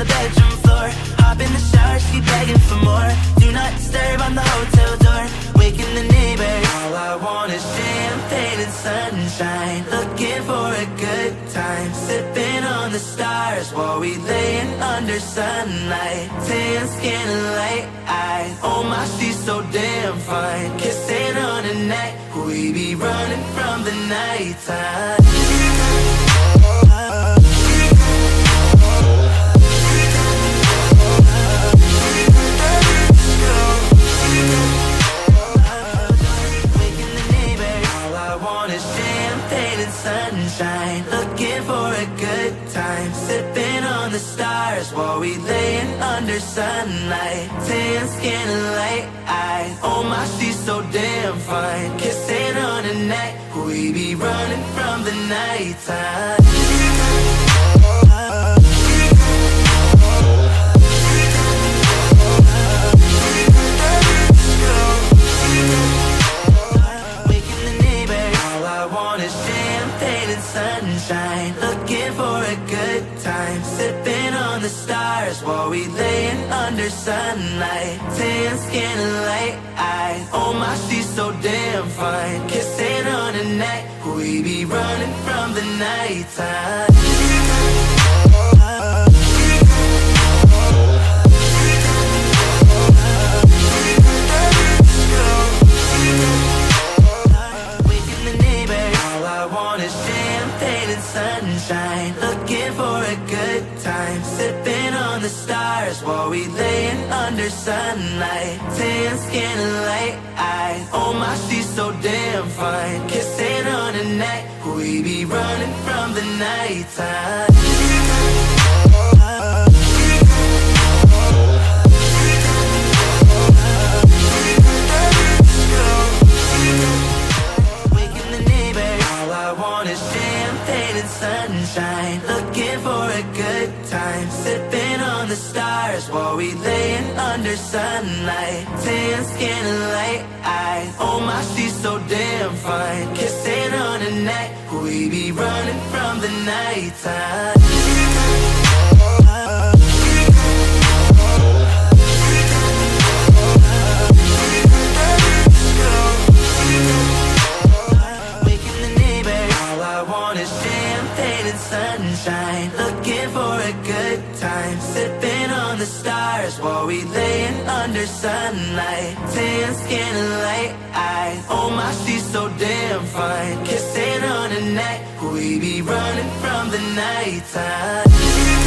the bedroom floor. Hop in the shower, she begging for more. Do not disturb on the hotel door, waking the neighbors. All I want is champagne and sunshine, looking for a good time, sipping on the stars while we laying under sunlight. Tan skin and light eyes, oh my, she's so damn fine. Kissing on her neck, we be running from the nighttime. Sunshine, looking for a good time, sipping on the stars while we laying under sunlight. Tan skin and light eyes, oh my, she's so damn fine. Kissing on her neck, we be running from the nighttime. Sunshine, looking for a good time, sipping on the stars while we laying under sunlight. Tan skin and light eyes, oh my, she's so damn fine. Kissing on her neck, we be running from the nighttime. Sunshine, looking for a good time, sipping on the stars while we laying under sunlight. Tan skin and light eyes, oh my, she's so damn fine. Kissing on her neck, we be running from the nighttime. Sunshine, looking for a good time, sipping on the stars while we laying under sunlight. Tan skin and light eyes, oh my, she's so damn fine. Kissing on her neck, we be running from the nighttime. Sunshine, looking for a good time, sipping on the stars while we laying under sunlight. Tan skin and light eyes, oh my, she's so damn fine. Kissing on her neck, we be running from the nighttime.